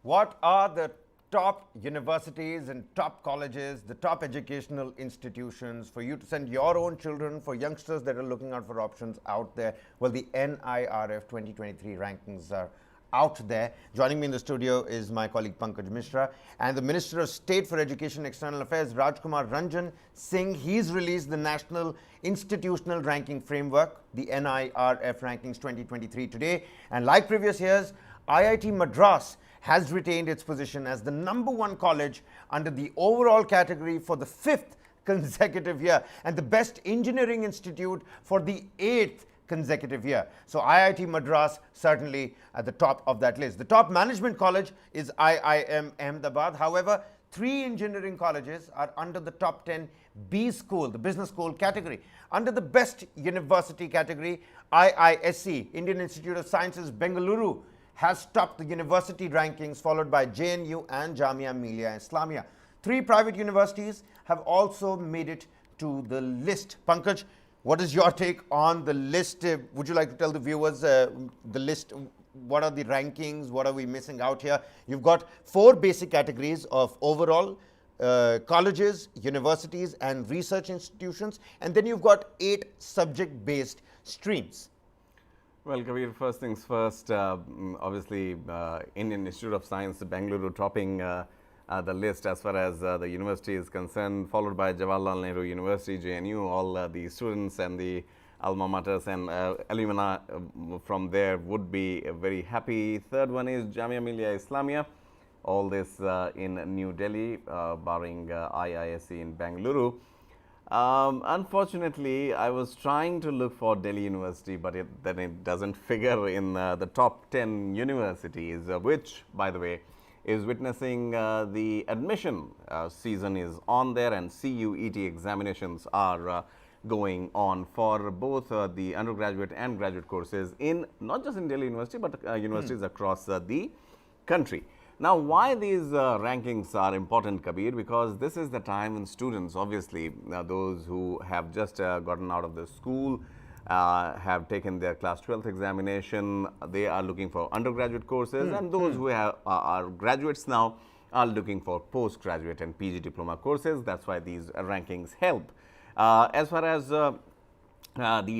What are the top universities and top colleges, the top educational institutions for you to send your own children, for youngsters that are looking out for options out there? Well, the NIRF 2023 rankings are out there. Joining me in the studio is my colleague Pankaj Mishra and the Minister of State for Education and External Affairs, Rajkumar Ranjan Singh. He's released the National Institutional Ranking Framework, the NIRF Rankings 2023 today. And like previous years, IIT Madras has retained its position as the #1 college under the overall category for the 5th consecutive year and the best engineering institute for the 8th consecutive year. So IIT Madras certainly at the top of that list. The top management college is IIM-Ahmedabad. However, 3 engineering colleges are under the top 10 B school, the business school category. Under the best university category, IISc, Indian Institute of Sciences, Bengaluru, has topped the university rankings, followed by JNU and Jamia Millia Islamia. 3 private universities have also made it to the list. Pankaj, what is your take on the list? Would you like to tell the viewers the list? What are the rankings? What are we missing out here? You've got 4 basic categories of overall colleges, universities and research institutions, and then you've got 8 subject-based streams. Well, Kabir, first things first, obviously Indian Institute of Science, Bangalore topping the list as far as the university is concerned, followed by Jawaharlal Nehru University, JNU. All the students and the alma maters and alumni from there would be very happy. Third one is Jamia Millia Islamia, all this in New Delhi, barring IISc in Bangalore. Unfortunately, I was trying to look for Delhi University, but then it doesn't figure in the top 10 universities, which, by the way, is witnessing the admission season is on there, and CUET examinations are going on for both the undergraduate and graduate courses in not just in Delhi University, but universities across the country. Now, why these rankings are important, Kabir? Because this is the time when students, obviously, those who have just gotten out of the school, have taken their class 12th examination, they are looking for undergraduate courses, and those who are graduates now are looking for postgraduate and PG diploma courses. That's why these rankings help. As far as the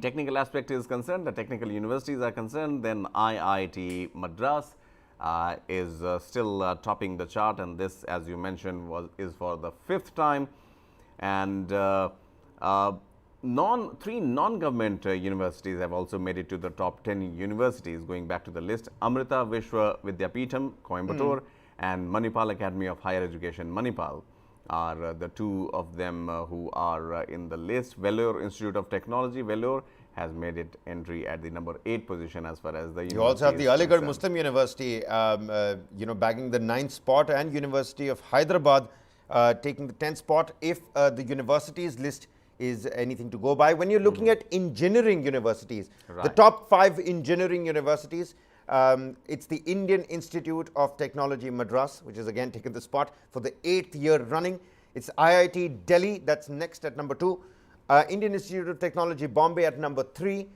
technical aspect is concerned, the technical universities are concerned, then IIT Madras is still topping the chart, and this, as you mentioned, is for the 5th time. And 3 non-government universities have also made it to the top 10 universities, going back to the list. Amrita Vishwa Vidyapeetham, Coimbatore, and Manipal Academy of Higher Education, Manipal, are the 2 of them who are in the list. Vellore Institute of Technology, Vellore, has made it entry at the number 8 position as far as the university. You also have the Aligarh concerned. Muslim University, bagging the 9th spot, and University of Hyderabad taking the 10th spot. If the universities list is anything to go by, when you're looking at engineering universities, the top 5 engineering universities, it's the Indian Institute of Technology Madras, which has again taken the spot for the 8th year running. It's IIT Delhi, that's next at number 2. Indian Institute of Technology Bombay at number 3.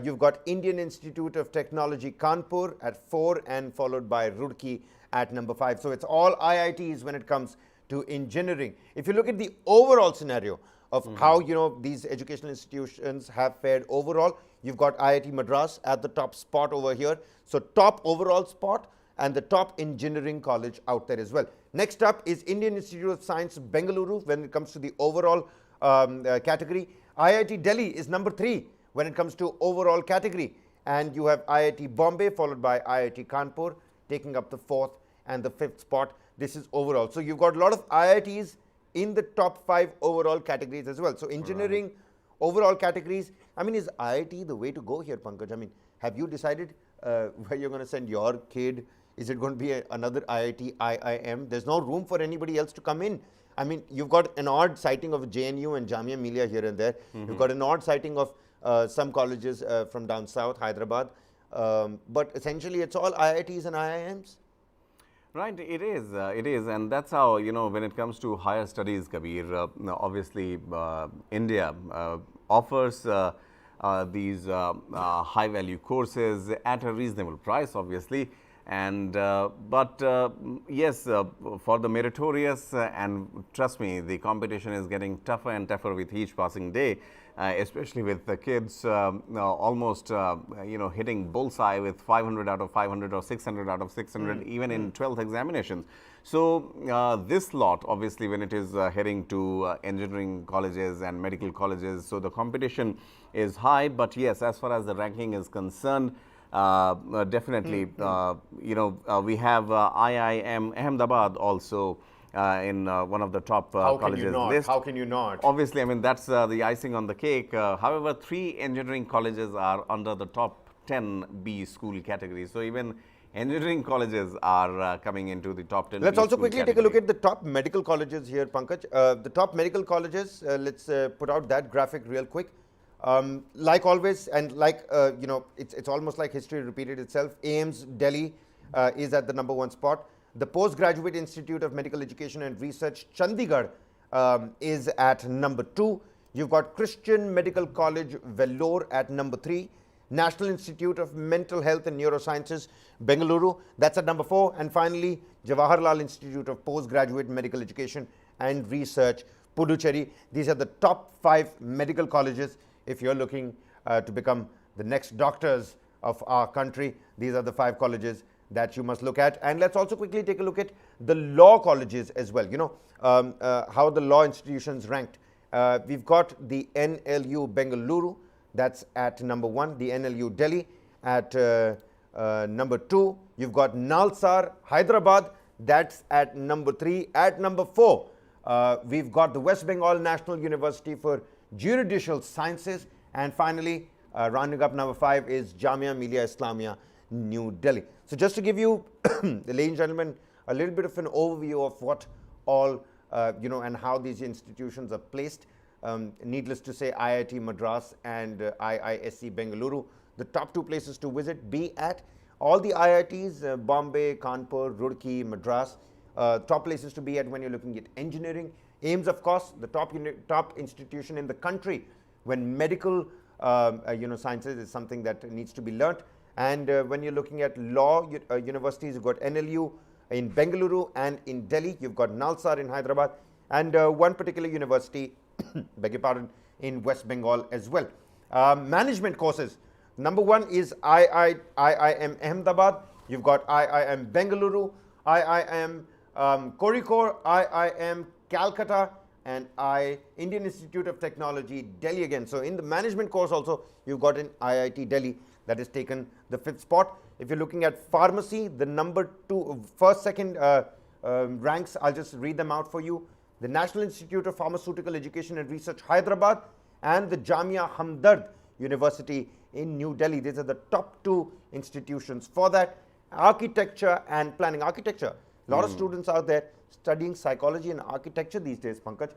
You've got Indian Institute of Technology Kanpur at 4, and followed by Roorkee at number 5. So it's all IITs when it comes to engineering. If you look at the overall scenario of how these educational institutions have fared overall, you've got IIT Madras at the top spot over here. So top overall spot and the top engineering college out there as well. Next up is Indian Institute of Science Bengaluru when it comes to the overall category. IIT Delhi is number 3 when it comes to overall category, and you have IIT Bombay followed by IIT Kanpur taking up the 4th and the 5th spot. This is overall. So you've got a lot of IITs in the top 5 overall categories as well. So engineering overall categories, I mean, is IIT the way to go here, Pankaj? I mean, have you decided where you're going to send your kid? Is it going to be another IIT, IIM? There's no room for anybody else to come in. I mean, you've got an odd sighting of JNU and Jamia Millia here and there. You've got an odd sighting of some colleges from down south, Hyderabad. But essentially, it's all IITs and IIMs. Right, it is, and that's how, when it comes to higher studies, Kabir, obviously India offers these high value courses at a reasonable price, obviously, And yes, for the meritorious, and trust me, the competition is getting tougher and tougher with each passing day, especially with the kids almost hitting bullseye with 500 out of 500 or 600 out of 600 even in 12th examinations. So this lot, obviously, when it is heading to engineering colleges and medical colleges, so the competition is high. But yes, as far as the ranking is concerned, definitely, we have IIM-Ahmedabad also in one of the top colleges list. How can you not? Obviously, I mean, that's the icing on the cake. However, 3 engineering colleges are under the top 10 B school categories. So even engineering colleges are coming into the top 10. Let's also quickly take a look at the top medical colleges here, Pankaj. The top medical colleges, let's put out that graphic real quick. Like always, and like, it's almost like history repeated itself. AIIMS Delhi is at the #1 spot. The Postgraduate Institute of Medical Education and Research, Chandigarh, is at #2. You've got Christian Medical College, Vellore at #3. National Institute of Mental Health and Neurosciences, Bengaluru, that's at #4. And finally, Jawaharlal Institute of Postgraduate Medical Education and Research, Puducherry. These are the top 5 medical colleges. If you're looking to become the next doctors of our country, these are the 5 colleges that you must look at. And let's also quickly take a look at the law colleges as well. How the law institutions ranked. We've got the NLU Bengaluru, that's at #1. The NLU Delhi at #2. You've got Nalsar Hyderabad, that's at #3. At #4, we've got the West Bengal National University for Juridical Sciences. And finally, rounding up #5 is Jamia Millia Islamia, New Delhi. So just to give you, ladies and gentlemen, a little bit of an overview of what all, and how these institutions are placed. Needless to say, IIT Madras and IISc Bangalore, the top 2 places to visit, be at. All the IITs, Bombay, Kanpur, Roorkee, Madras, top places to be at when you're looking at engineering. AIIMS, of course, the top institution in the country when medical sciences is something that needs to be learnt. And when you're looking at law universities, you've got NLU in Bengaluru and in Delhi. You've got Nalsar in Hyderabad, and one particular university, beg your pardon, in West Bengal as well. Management courses. #1 is IIM-Ahmedabad. You've got IIM Bengaluru, IIM Kozhikode, IIM Calcutta, and Indian Institute of Technology, Delhi again. So in the management course also, you've got an IIT Delhi that has taken the 5th spot. If you're looking at pharmacy, the first, second ranks, I'll just read them out for you. The National Institute of Pharmaceutical Education and Research, Hyderabad, and the Jamia Hamdard University in New Delhi. These are the top 2 institutions for that. Architecture and planning. Architecture. A lot of students out there studying psychology and architecture these days, Pankaj.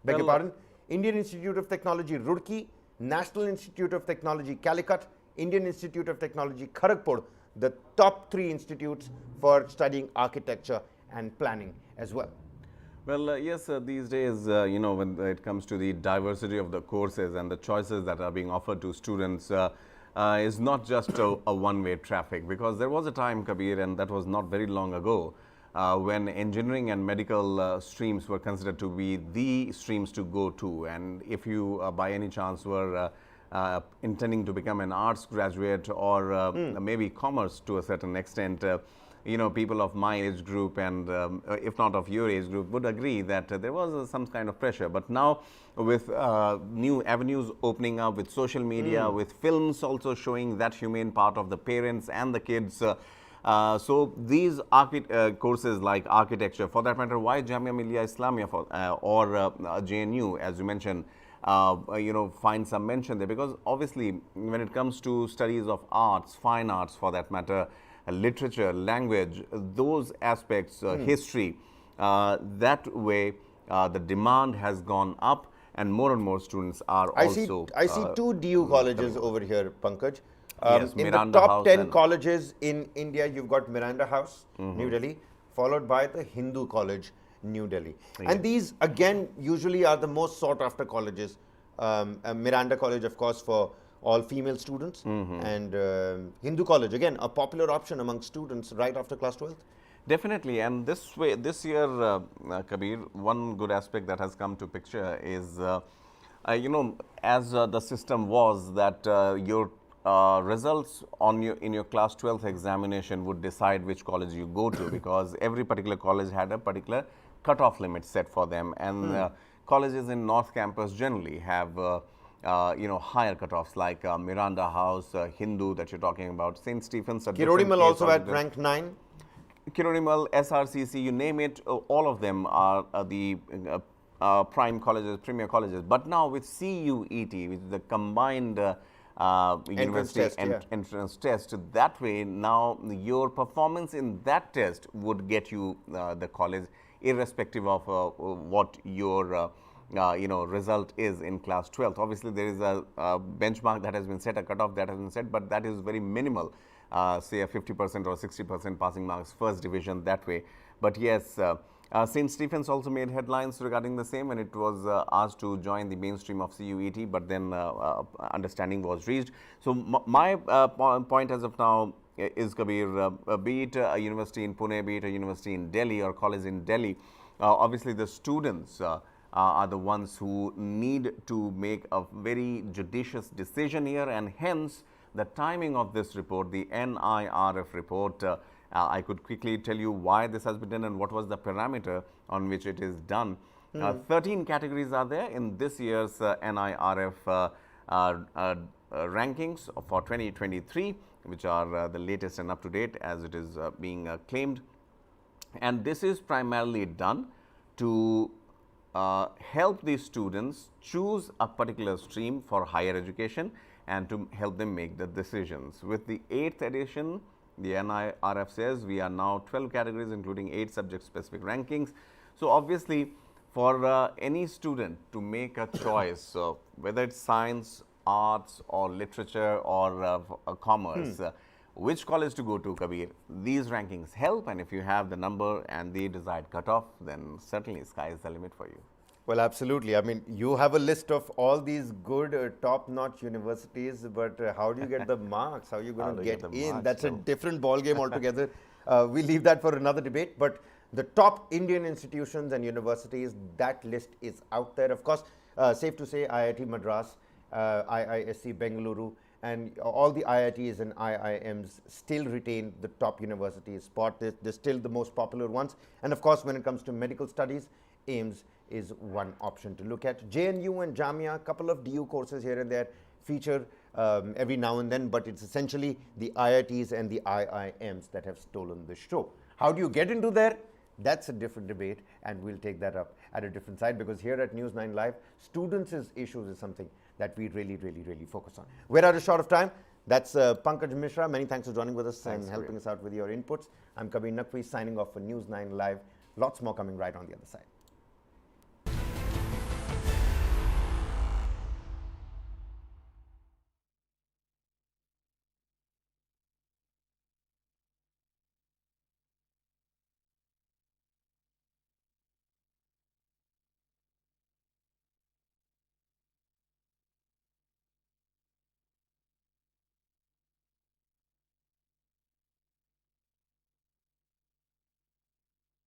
Beg your pardon. Indian Institute of Technology, Roorkee, National Institute of Technology, Calicut, Indian Institute of Technology, Kharagpur, the top 3 institutes for studying architecture and planning as well. Well, yes, these days, when it comes to the diversity of the courses and the choices that are being offered to students, is not just a one-way traffic. Because there was a time, Kabir, and that was not very long ago, when engineering and medical streams were considered to be the streams to go to. And if you, by any chance, were intending to become an arts graduate or maybe commerce to a certain extent, people of my age group and if not of your age group would agree that there was some kind of pressure. But now with new avenues opening up, with social media, with films also showing that humane part of the parents and the kids, so these courses like architecture, for that matter, why Jamia Millia Islamia or JNU, as you mentioned, find some mention there? Because obviously when it comes to studies of arts, fine arts for that matter, literature, language, those aspects, history, that way the demand has gone up and more students are I also... I see 2 DU colleges over here, Pankaj. Yes, in Miranda the top House 10 colleges in India, you've got Miranda House, New Delhi, followed by the Hindu College, New Delhi. Yeah. And these, again, usually are the most sought after colleges. Miranda College, of course, for all female students, and Hindu college, again, a popular option among students right after class 12th. Definitely, and this year, Kabir, one good aspect that has come to picture is, as the system was that your results in your class 12th examination would decide which college you go to, because every particular college had a particular cutoff limit set for them, and colleges in North Campus generally have higher cutoffs, like Miranda House, Hindu that you're talking about, St. Stephen's. Kirodimal also at rank 9. Kirodimal, SRCC, you name it, all of them are the prime colleges, premier colleges. But now with CUET, which is the combined university entrance test, that way now your performance in that test would get you the college, irrespective of what your result is in class 12th. Obviously, there is a benchmark that has been set, a cutoff that has been set, but that is very minimal. Say a 50% or 60% passing marks, first division, that way. But yes, St. Stephen's also made headlines regarding the same, and it was asked to join the mainstream of CUET, but then understanding was reached. So my point as of now is, Kabir, be it a university in Pune, be it a university in Delhi or college in Delhi, obviously the students are the ones who need to make a very judicious decision here, and hence the timing of this report, the NIRF report. I could quickly tell you why this has been done and what was the parameter on which it is done. 13 categories are there in this year's NIRF rankings for 2023, which are the latest and up to date as it is being claimed. And this is primarily done to help these students choose a particular stream for higher education and to help them make the decisions. With the 8th edition, the NIRF says we are now 12 categories, including 8 subject-specific rankings. So obviously, for any student to make a choice, whether it's science, arts, or literature, or commerce, which college to go to, Kabir, these rankings help. And if you have the number and the desired cutoff, then certainly sky is the limit for you. Well, absolutely. I mean, you have a list of all these good, top-notch universities, but how do you get the marks? How are you going to get in? Marks, that's a different ballgame altogether. We leave that for another debate. But the top Indian institutions and universities, that list is out there. Of course, safe to say IIT Madras, IISc Bangalore, and all the IITs and IIMs still retain the top university spot. They're still the most popular ones. And of course, when it comes to medical studies, AIIMS is one option to look at. JNU and Jamia, a couple of DU courses here and there feature every now and then, but it's essentially the IITs and the IIMs that have stolen the show. How do you get into there? That's a different debate, and we'll take that up at a different side, because here at News9 Live, students' issues is something that we really focus on. We're out of short of time. That's Pankaj Mishra. Many thanks for joining with us and helping us out with your inputs. I'm Kabir Naqvi signing off for News9 Live. Lots more coming right on the other side.